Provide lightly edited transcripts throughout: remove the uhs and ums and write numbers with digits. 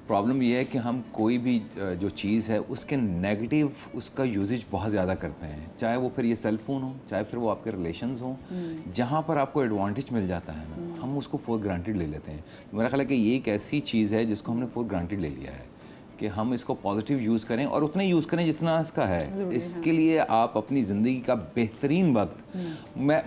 Problem ये है कि हम कोई भी जो चीज़ है उसके नेगेटिव उसका यूजेज बहुत ज़्यादा करते हैं, चाहे वो फिर ये सेल फ़ोन हो, चाहे फिर वो आपके रिलेशंस हों, जहाँ पर आपको एडवांटेज मिल जाता है ना, हम उसको फॉर ग्रांटेड ले लेते हैं। तो मेरा ख्याल है कि ये एक ऐसी चीज़ है जिसको हमने फॉर ग्रांटेड ले लिया है कि हम इसको पॉजिटिव यूज़ करें और उतना यूज़ करें जितना इसका है। इसके लिए आप अपनी ज़िंदगी का बेहतरीन वक्त,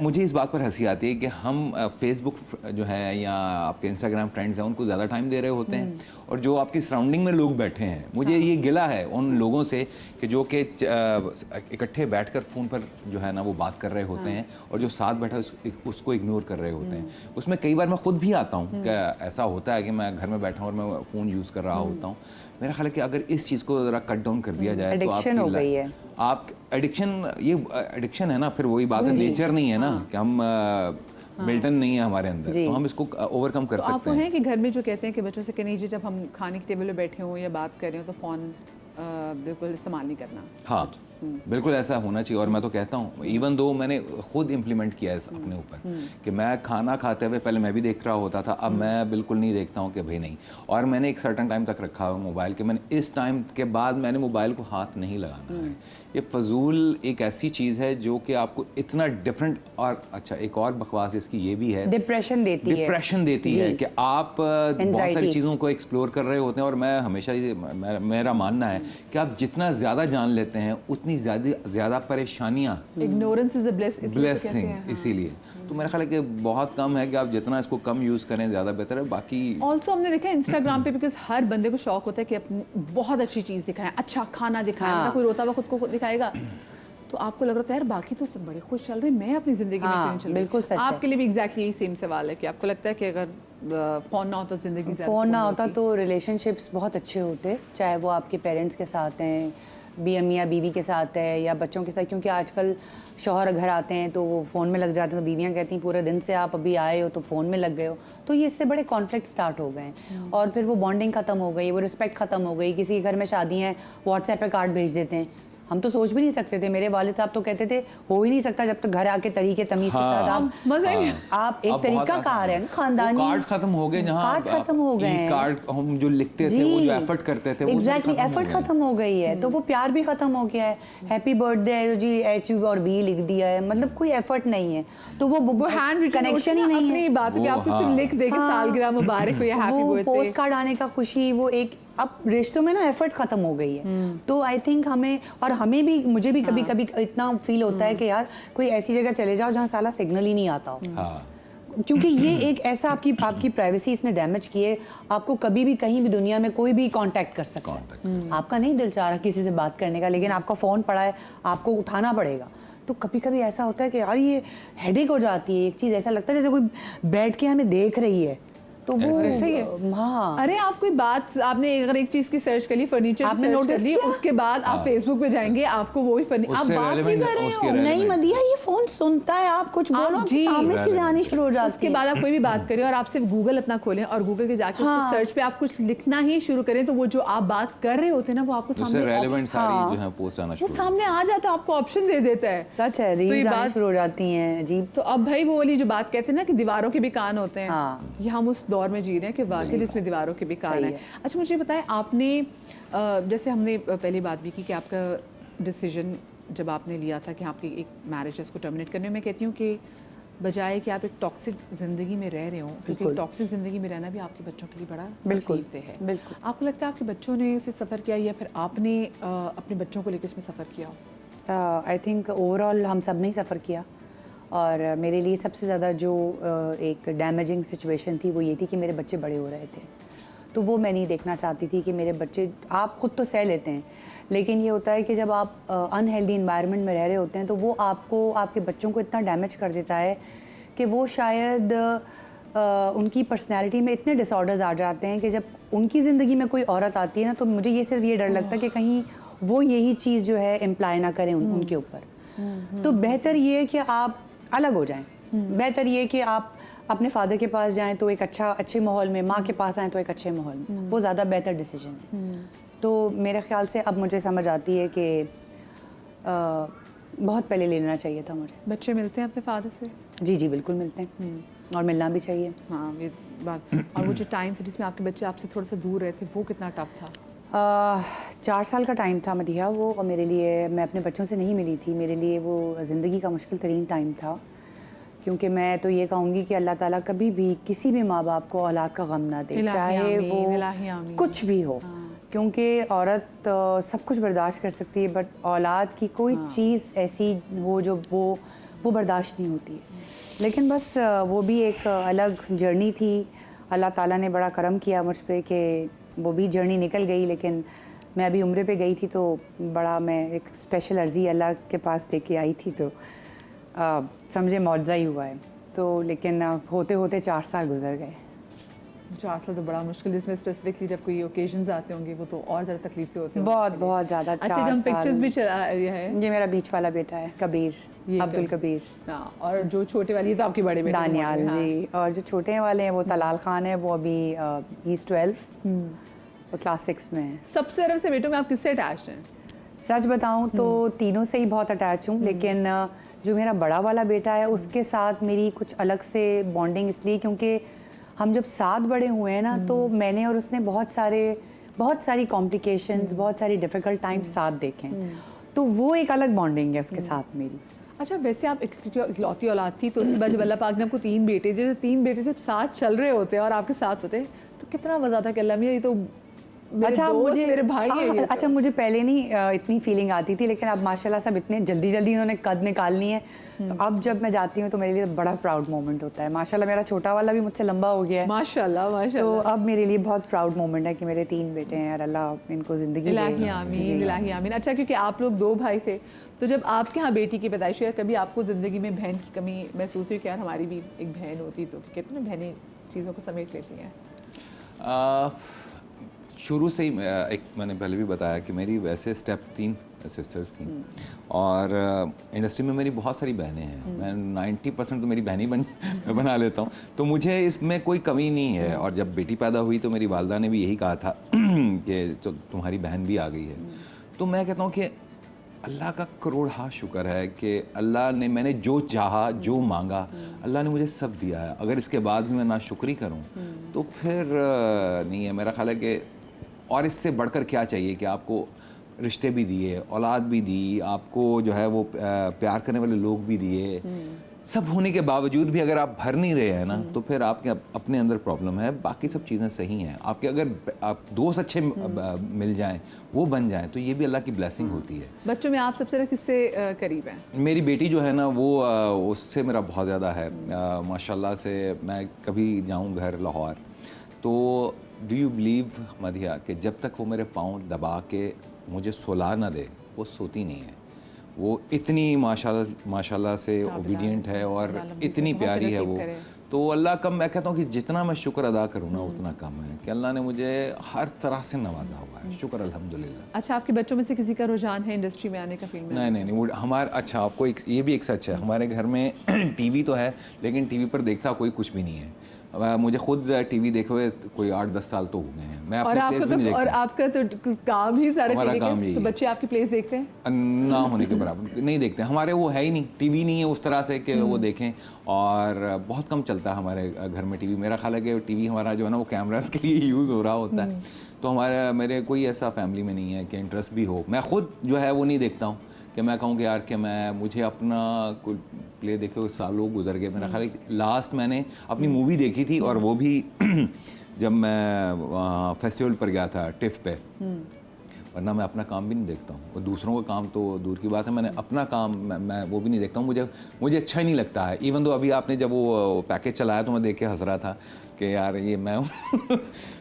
मुझे इस बात पर हंसी आती है कि हम फेसबुक जो है या आपके इंस्टाग्राम फ्रेंड्स हैं उनको ज़्यादा टाइम दे रहे होते हैं, और जो आपकी सराउंडिंग में लोग बैठे हैं, मुझे ये गिला है उन लोगों से कि जो कि इकट्ठे बैठकर फ़ोन पर जो है ना वो बात कर रहे होते हैं, और जो साथ बैठा उसको इग्नोर कर रहे होते हैं। उसमें कई बार मैं खुद भी आता हूँ कि ऐसा होता है कि मैं घर में बैठा हूँ और मैं फ़ोन यूज़ कर रहा होता हूँ। मेरा ख्याल है कि अगर इस चीज़ को ज़रा कट डाउन कर दिया जाए तो एडिक्शन हो गई है। आप एडिक्शन, ये एडिक्शन है ना, फिर वही बात है, नेचर नहीं है ना कि हम मिल्टन नहीं है हमारे अंदर, तो हम इसको ओवरकम कर सकते हैं। आपको है कि घर में जो कहते हैं कि बच्चों से कहने जब हम खाने के टेबल पे बैठे हों या बात कर रहे हो तो फ़ोन बिल्कुल इस्तेमाल नहीं करना? हाँ, बिल्कुल ऐसा होना चाहिए। और मैं तो कहता हूँ, इवन दो मैंने खुद इम्प्लीमेंट किया है अपने ऊपर कि मैं खाना खाते हुए पहले मैं भी देख रहा होता था, अब मैं बिल्कुल नहीं देखता हूँ कि भाई नहीं। और मैंने एक सर्टन टाइम तक रखा हुआ मोबाइल के, मैंने इस टाइम के बाद मैंने मोबाइल को हाथ नहीं लगाना है। ये फजूल एक ऐसी चीज़ है जो कि आपको इतना डिफरेंट, और अच्छा एक और बकवास इसकी ये भी है, डिप्रेशन देती है कि आप बहुत सारी चीज़ों को एक्सप्लोर कर रहे होते हैं। और मैं हमेशा मेरा मानना है कि आप जितना ज़्यादा जान लेते हैं उतनी ज़्यादा परेशानियाँ, इग्नोरेंस इज अ ब्लेसिंग, इसीलिए तो मेरा ख्याल है कि बहुत कम है कि आप जितना इसको कम यूज़ करें ज़्यादा बेहतर है। बाकी ऑल्सो हमने देखा है इंस्टाग्राम पे, बिकॉज हर बंदे को शौक होता है कि अपनी बहुत अच्छी चीज़ दिखाएं, अच्छा खाना दिखाएं, ना कोई रोता हुआ खुद को दिखाएगा। तो आपको लग रहा था यार बाकी तो सब बड़े खुश चल रहे, मैं अपनी जिंदगी में क्यों नहीं चल रही? बिल्कुल सच आपके लिए भी एग्जैक्टली यही सेम सवाल है कि आपको लगता है कि अगर फ़ोन ना होता तो ज़िंदगी, फ़ोन ना होता तो रिलेशनशिप्स बहुत अच्छे होते, चाहे वो आपके पेरेंट्स के साथ हैं, मियाँ बीवी के साथ है, या बच्चों के साथ। क्योंकि आजकल शौहर घर आते हैं तो वो फ़ोन में लग जाते हैं, तो बीवियाँ कहती हैं पूरे दिन से आप अभी आए हो तो फ़ोन में लग गए हो, तो ये इससे बड़े कॉन्फ्लिक्ट स्टार्ट हो गए हैं। और फिर वो बॉन्डिंग ख़त्म हो गई, वो रिस्पेक्ट ख़त्म हो गई। किसी घर में शादी है, व्हाट्सएप पे कार्ड भेज देते हैं। हम तो सोच भी नहीं सकते थे, मेरे वालिद साहब तो कहते थे हो ही नहीं सकता जब तक घर आके तरीके तमीज के साथ आप एक तरीका कार है ना खानदानी। कार्ड्स खत्म हो गए, जहां कार्ड्स खत्म हो गए हैं, कार्ड हम जो लिखते थे, वो जो एफर्ट करते थे, एग्जैक्टली एफर्ट खत्म हो गई है। तो वो प्यार भी खत्म हो गया है। हैप्पी बर्थडे है तो जी एच और बी लिख दिया है, मतलब कोई एफर्ट नहीं है, तो वो हैंड कनेक्शन ही नहीं है। अपनी बात है कि आप सिर्फ लिख दे के सालगिरह मुबारक हो या हैप्पी बर्थडे, पोस्ट कार्ड आने का खुशी, वो एक अब रिश्तों में ना एफर्ट खत्म हो गई है। तो आई थिंक हमें भी, मुझे भी कभी कभी इतना फील होता है कि यार कोई ऐसी जगह चले जाओ जहाँ साला सिग्नल ही नहीं आता हो। क्योंकि ये एक ऐसा आपकी प्राइवेसी इसने डैमेज की है। आपको कभी भी कहीं भी दुनिया में कोई भी कांटेक्ट कर सकता है। आपका नहीं दिल चाह रहा किसी से बात करने का, लेकिन आपका फ़ोन पड़ा है, आपको उठाना पड़ेगा। तो कभी कभी ऐसा होता है कि यार ये हेडेक हो जाती है। एक चीज़ ऐसा लगता है जैसे कोई बैठ के हमें देख रही है, तो वो सही है। हाँ, अरे आप कोई बात, आपने अगर एक चीज की सर्च कर ली, फर्नीचर आपने नोटिस किया, उसके बाद आप फेसबुक पे जाएंगे, आपको वही फर्नीचर, आप बात नहीं कर रहे हो, नहीं मदिया ये फोन सुनता है, आप कुछ बोलो सामने से जानी शुरू हो जाती है। उसके बाद आप कोई भी बात करें और आप सिर्फ गूगल अपना खोलें और गूगल के जाके सर्च पे आप कुछ लिखना ही शुरू करें, तो वो जो आप बात कर रहे होते हैं ना, वो आपको सामने रेलेवेंट सारी जो है पोस्ट आना शुरू, वो सामने आ जाता है, आपको ऑप्शन दे देता है। सच है, रील्स आना शुरू हो जाती हैं अजीब। तो अब भाई वो वाली जो बात कहते हैं ना कि दीवारों के भी कान होते हैं, ये हम उस दौर में जी रहे हैं कि कि जिसमें दीवारों के भी कान है। अच्छा मुझे बताएं, आपने जैसे हमने पहली बात भी की कि आपका डिसीजन जब आपने लिया था कि आपकी एक मैरिज है उसको टर्मिनेट करने में, मैं कहती हूँ कि बजाय कि आप एक टॉक्सिक ज़िंदगी में रह रहे हो, क्योंकि टॉक्सिक ज़िंदगी में रहना भी आपके बच्चों के लिए बड़ा तकलीफदेह है। बिल्कुल। आपको लगता है आपके बच्चों ने उसे सफ़र किया या फिर आपने अपने बच्चों को लेकर इसमें सफ़र किया? आई थिंक ओवरऑल हम सब ने ही सफ़र किया। और मेरे लिए सबसे ज़्यादा जो एक डैमेजिंग सिचुएशन थी वो ये थी कि मेरे बच्चे बड़े हो रहे थे। तो वो मैं नहीं देखना चाहती थी कि मेरे बच्चे, आप खुद तो सह लेते हैं, लेकिन ये होता है कि जब आप अनहेल्दी इन्वायरमेंट में रह रहे होते हैं तो वो आपको, आपके बच्चों को इतना डैमेज कर देता है कि वो शायद उनकी पर्सनैलिटी में इतने डिसऑर्डर्स आ जाते हैं कि जब उनकी ज़िंदगी में कोई औरत आती है ना, तो मुझे ये सिर्फ ये डर लगता है कि कहीं वो यही चीज़ जो है इम्प्लाई ना करें उनके ऊपर। तो बेहतर ये है कि आप अलग हो जाएं। बेहतर ये कि आप अपने फादर के पास जाएं तो एक अच्छे माहौल में, माँ के पास आएँ तो एक अच्छे माहौल में, वो ज़्यादा बेहतर डिसीजन है। तो मेरे ख्याल से अब मुझे समझ आती है कि बहुत पहले ले लेना चाहिए था मुझे। बच्चे मिलते हैं अपने फादर से? जी जी बिल्कुल मिलते हैं, और मिलना भी चाहिए। हाँ ये बात। और वो जो टाइम था जिसमें आपके बच्चे आपसे थोड़ा सा दूर रहे थे, वो कितना टफ था? 4 साल का टाइम था मदिहा वो, और मेरे लिए, मैं अपने बच्चों से नहीं मिली थी, मेरे लिए वो ज़िंदगी का मुश्किल तरीन टाइम था। क्योंकि मैं तो ये कहूँगी कि अल्लाह ताला कभी भी किसी भी माँ बाप को औलाद का गम ना दे, चाहे वो कुछ भी हो। क्योंकि औरत सब कुछ बर्दाश्त कर सकती है, बट औलाद की कोई चीज़ ऐसी हो जो वो बर्दाश्त नहीं होती है। लेकिन बस वो भी एक अलग जर्नी थी। अल्लाह ताला ने बड़ा करम किया मुझ पे कि वो भी जर्नी निकल गई। लेकिन मैं अभी उम्रे पे गई थी तो बड़ा मैं एक स्पेशल अर्ज़ी अल्लाह के पास दे के आई थी, तो समझे मौजज़ा ही हुआ है। तो लेकिन होते होते 4 साल गुजर गए। 4 साल तो बड़ा मुश्किल, जिसमें स्पेसिफिकली जब कोई ओकेजन्स आते होंगे वो तो और ज़्यादा तकलीफें होती होंगी। बहुत ज़्यादा। अच्छा, जब हम पिक्चर्स भी चला है, ये मेरा बीच वाला बेटा है कबीर, अब्दुल कबीर। हाँ, और जो छोटे वाली है तो आपकी बड़े बेटे दानियाल जी, और जो छोटे वाले हैं वो तलाल खान है, वो अभी he's 12, वो क्लास 6 में है। सबसे ज़्यादा से बेटों में आप किससे अटैच हैं? सच बताऊं तो तीनों से ही बहुत अटैच हूँ, लेकिन जो मेरा बड़ा वाला बेटा है उसके साथ मेरी कुछ अलग से बॉन्डिंग इसलिए क्योंकि हम जब साथ बड़े हुए हैं ना, तो मैंने और उसने बहुत सारी कॉम्प्लिकेशंस, बहुत सारी डिफ़िकल्ट टाइम्स साथ देखे हैं, तो वो एक अलग बॉन्डिंग है उसके साथ मेरी। अच्छा, वैसे आप इकलौती औलाद थी, तो उसके बाद जब अल्लाह पाक ने आपको 3 बेटे, जो 3 बेटे जब साथ चल रहे होते हैं और आपके साथ होते हैं, तो कितना मज़ा था कि अल्लाह मियां ये तो मेरे भाई है ये। अच्छा, मुझे पहले नहीं इतनी फीलिंग आती थी, लेकिन अब माशाल्लाह सब इतने जल्दी इन्होंने कद निकाल ली है, तो अब जब मैं जाती हूँ तो मेरे लिए बड़ा प्राउड मोमेंट होता है। माशाल्लाह मेरा छोटा वाला भी मुझसे लंबा हो गया है, माशाल्लाह। तो अब मेरे लिए बहुत प्राउड मोमेंट है कि मेरे 3 बेटे हैं और अल्लाह इनको ज़िंदगी इलाही आमीन, इलाही आमीन। अच्छा, क्योंकि आप लोग 2 भाई थे, तो जब आपके यहाँ बेटी की पैदाइश हुई, कभी आपको ज़िंदगी में बहन की कमी महसूस हुई कि यार हमारी भी एक बहन होती, तो कहते हैं ना बहनें चीज़ों को समेट लेती हैं? शुरू से ही एक मैंने पहले भी बताया कि मेरी वैसे स्टेप 3 सिस्टर्स थी, और इंडस्ट्री में मेरी बहुत सारी बहनें हैं। मैं 90% तो मेरी बहन ही बना लेता हूँ, तो मुझे इसमें कोई कमी नहीं है। और जब बेटी पैदा हुई तो मेरी वालदा ने भी यही कहा था कि तुम्हारी बहन भी आ गई है। तो मैं कहता हूँ कि अल्लाह का करोड़ शुक्र है कि अल्लाह ने, मैंने जो चाहा, जो मांगा, अल्लाह ने मुझे सब दिया है। अगर इसके बाद भी मैं नाशुक्री करूं तो फिर नहीं है। मेरा ख्याल है कि और इससे बढ़कर क्या चाहिए कि आपको रिश्ते भी दिए, औलाद भी दी, आपको जो है वो प्यार करने वाले लोग भी दिए, सब होने के बावजूद भी अगर आप भर नहीं रहे हैं ना, तो फिर आपके अपने अंदर प्रॉब्लम है। बाकी सब चीज़ें सही हैं। आपके अगर आप दोस्त अच्छे मिल जाएं, वो बन जाएं, तो ये भी अल्लाह की ब्लेसिंग होती है। बच्चों में आप सबसे ज़्यादा किससे करीब हैं? मेरी बेटी जो है ना, वो उससे मेरा बहुत ज़्यादा है। माशाल्लाह से मैं कभी जाऊँ घर लाहौर, तो डू यू बिलीव मदिहा कि जब तक वो मेरे पाँव दबा के मुझे सुला ना दे, वो सोती नहीं है। वो इतनी माशाल्लाह से ओबीडियंट है और इतनी प्यारी है वो। तो अल्लाह का मैं कहता हूँ कि जितना मैं शुक्र अदा करूँ ना उतना कम है कि अल्लाह ने मुझे हर तरह से नवाजा हुआ है। शुक्र अल्हम्दुलिल्लाह। अच्छा, आपके बच्चों में से किसी का रुझान है इंडस्ट्री में आने का, फील्ड में? नहीं, वो हमारे, अच्छा आपको ये भी एक सच है, हमारे घर में टीवी तो है, लेकिन टीवी पर देखता कोई कुछ भी नहीं है। मुझे खुद टीवी देखे हुए कोई 8-10 साल तो हो गए हैं। मैं अपने प्लेस भी नहीं देखता। और आपका तो काम ही सारा टीवी का, तो बच्चे आपकी प्लेस देखते हैं? ना होने के बराबर नहीं देखते। हमारे वो है ही नहीं, टीवी नहीं है उस तरह से कि वो देखें, और बहुत कम चलता है हमारे घर में टीवी। मेरा ख्याल है कि टीवी हमारा जो है ना वो कैमरास के लिए यूज़ हो रहा होता है। तो मेरे कोई ऐसा फैमिली में नहीं है कि इंटरेस्ट भी हो। मैं खुद जो है वो नहीं देखता हूँ कि मैं कहूँ कि यार कि मुझे अपना कोई प्ले देखे हुए सालों गुजर गए। मेरा ख्याल है लास्ट मैंने अपनी मूवी देखी थी, और वो भी जब मैं फेस्टिवल पर गया था टिफ पे, वरना मैं अपना काम भी नहीं देखता हूँ। और दूसरों का काम तो दूर की बात है, मैंने अपना काम मैं वो भी नहीं देखता हूँ। मुझे अच्छा ही नहीं लगता है। इवन तो अभी आपने जब वो पैकेज चलाया तो मैं देख के हंस रहा था कि यार ये मैं हूँ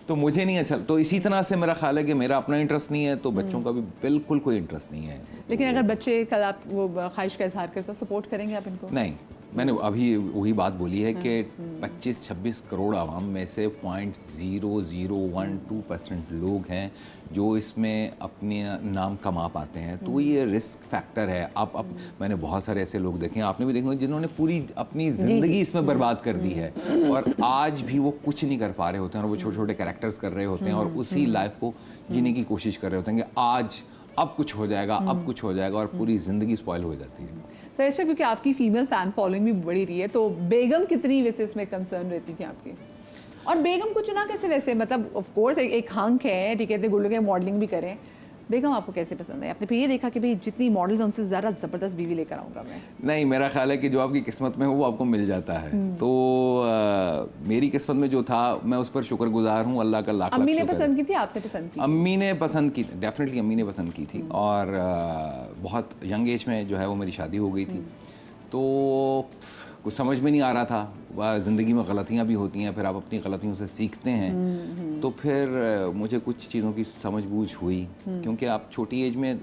तो मुझे नहीं अच्छा। तो इसी तरह से मेरा ख्याल है कि मेरा अपना इंटरेस्ट नहीं है, तो बच्चों का भी बिल्कुल कोई इंटरेस्ट नहीं है। लेकिन अगर बच्चे कल आप वो ख्वाहिश का इजहार करते तो सपोर्ट करेंगे आप इनको? नहीं, मैंने अभी वही बात बोली है कि 25-26 करोड़ आवाम में से 0.0012% लोग हैं जो इसमें अपने नाम कमा पाते हैं। तो ये रिस्क फैक्टर है। आप मैंने बहुत सारे ऐसे लोग देखे हैं, आपने भी देखे जिन्होंने पूरी अपनी ज़िंदगी इसमें बर्बाद कर दी है, और आज भी वो कुछ नहीं कर पा रहे होते हैं, और वो छोटे छोटे कैरेक्टर्स कर रहे होते हैं, और उसी लाइफ को जीने की कोशिश कर रहे होते हैं कि आज अब कुछ हो जाएगा, अब कुछ हो जाएगा, और पूरी ज़िंदगी स्पॉइल हो जाती है। सर क्योंकि आपकी फीमेल फैन फॉलोइंग भी बड़ी रही है, तो बेगम कितनी वैसे इसमें कंसर्न रहती थी आपकी? और बेगम को चुना कैसे वैसे? मतलब ऑफ कोर्स एक हंक है, ठीक है, गुल्लू के मॉडलिंग भी करें, बेगम आपको कैसे पसंद है? आपने फिर ये देखा कि भाई जितनी मॉडल्स उनसे ज़्यादा ज़बरदस्त बीवी लेकर आऊँगा मैं? नहीं, मेरा ख्याल है कि जो आपकी किस्मत में हो वो आपको मिल जाता है। तो मेरी किस्मत में जो था, मैं उस पर शुक्रगुजार हूँ, अल्लाह का लाख लाख अम्मी ने शुक्र है। पसंद की थी, आपने पसंद की? अम्मी ने पसंद की, डेफिनेटली अम्मी ने पसंद की थी, और बहुत यंग एज में जो है वो मेरी शादी हो गई थी। तो कुछ समझ में नहीं आ रहा था, ज़िंदगी में गलतियाँ भी होती हैं, फिर आप अपनी गलतियों से सीखते हैं। तो फिर मुझे कुछ चीज़ों की समझ बूझ हुई, क्योंकि आप छोटी एज में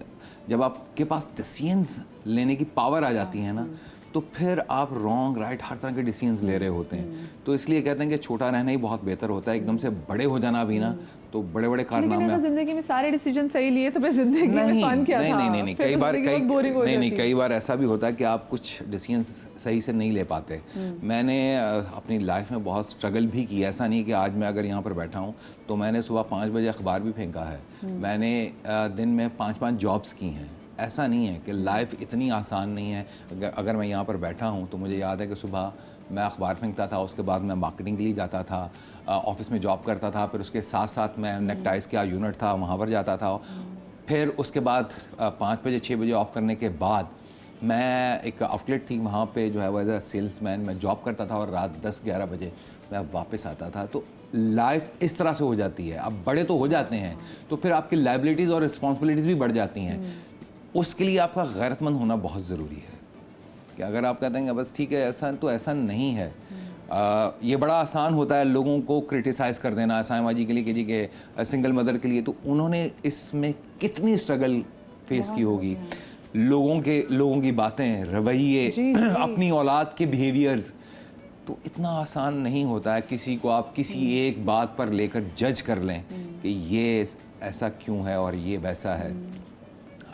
जब आपके पास डिसीजंस लेने की पावर आ जाती है ना, तो फिर आप रॉन्ग राइट हर तरह के डिसीजंस ले रहे होते हैं। तो इसलिए कहते हैं कि छोटा रहना ही बहुत बेहतर होता है, एकदम से बड़े हो जाना भी ना, तो बड़े बड़े कारनामे। लेकिन जिंदगी में सारे डिसीजन सही लिए तो फिर जिंदगी में फन क्या था? नहीं, कई बार ऐसा भी होता है कि आप कुछ डिसीजंस सही से नहीं ले पाते। मैंने अपनी लाइफ में बहुत स्ट्रगल भी किया, ऐसा नहीं कि आज मैं अगर यहाँ पर बैठा हूँ तो मैंने सुबह 5 बजे अखबार भी फेंका है, मैंने दिन में 5-5 जॉब्स की हैं। ऐसा नहीं है कि लाइफ इतनी आसान नहीं है। अगर मैं यहाँ पर बैठा हूँ तो मुझे याद है कि सुबह मैं अखबार फेंकता था, उसके बाद मैं मार्केटिंग के लिए जाता था, ऑफिस में जॉब करता था, फिर उसके साथ साथ मैं नेकटाइज का यूनिट था वहाँ पर जाता था, फिर उसके बाद 5 बजे 6 बजे ऑफ करने के बाद मैं एक आउटलेट थी वहाँ पे जो है वो एज अ सेल्समैन मैं जॉब करता था, और रात 10-11 बजे मैं वापस आता था। तो लाइफ इस तरह से हो जाती है। अब बड़े तो हो जाते हैं तो फिर आपकी लाइबिलिटीज़ और रिस्पॉन्सिबिलिटीज़ भी बढ़ जाती हैं। उसके लिए आपका गैरतमंद होना बहुत ज़रूरी है कि अगर आप कहते हैं बस ठीक है ऐसा, तो ऐसा नहीं है। ये बड़ा आसान होता है लोगों को क्रिटिसाइज़ कर देना सायमाजी के लिए, कि जी के सिंगल मदर के लिए, तो उन्होंने इसमें कितनी स्ट्रगल फेस की होगी, लोगों की बातें, रवैये, अपनी औलाद के बिहेवियर्स। तो इतना आसान नहीं होता है किसी को आप किसी एक बात पर लेकर जज कर लें कि ये ऐसा क्यों है और ये वैसा है।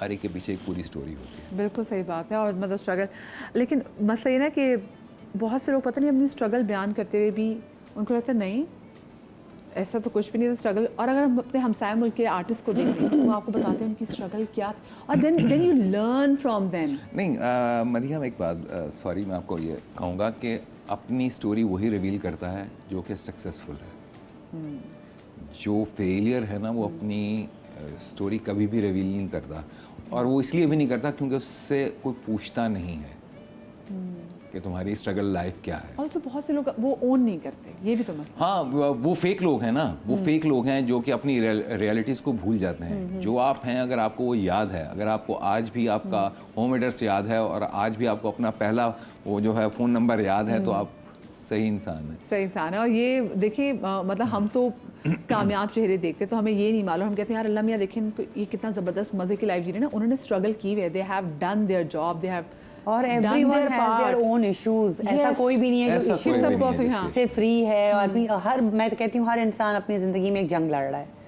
हर एक के पीछे एक पूरी स्टोरी होती है। बिल्कुल सही बात है। और मतलब स्ट्रगल, लेकिन मसला ये ना कि बहुत से लोग पता नहीं अपनी स्ट्रगल बयान करते हुए भी उनको लगता है नहीं ऐसा तो कुछ भी नहीं था स्ट्रगल। और अगर हम अपने हमसाया मुल्क के आर्टिस्ट को देख लें तो वो आपको बताते हैं उनकी स्ट्रगल क्या थी, और then you learn from them. नहीं मरियम, एक बात सॉरी मैं आपको ये कहूँगा कि अपनी स्टोरी वही रिवील करता है जो कि सक्सेसफुल है। जो फेलियर है ना वो अपनी स्टोरी कभी भी रिवील नहीं करता, और वो इसलिए भी नहीं करता क्योंकि उससे कोई पूछता नहीं है कि तुम्हारी स्ट्रगल लाइफ क्या है। और तो बहुत से लोग वो ओन नहीं करते, ये भी तो मसला। हाँ, वो फेक लोग हैं ना, वो फेक लोग हैं जो कि अपनी रियलिटीज़ को भूल जाते हैं। जो आप हैं, अगर आपको वो याद है, अगर आपको आज भी आपका होम एड्रेस याद है और आज भी आपको अपना पहला वो जो है फ़ोन नंबर याद है, तो आप सही इंसान है। सही इंसान है। और ये देखिए मतलब हम तो कामयाब चेहरे देखते तो हमें ये नहीं मालूम, हम कहते हैं यार अल्लाह मियां देखें ये कितना ज़बरदस्त मज़े की लाइफ जी रहे हैं ना, उन्होंने स्ट्रगल की हुई है, they have done their job, they have और everyone has their own issues. ऐसा कोई भी नहीं है जो इश्यू से फ्री है। और भी हर, मैं तो कहती हूँ हर इंसान अपनी ज़िंदगी में एक जंग लड़ रहा है।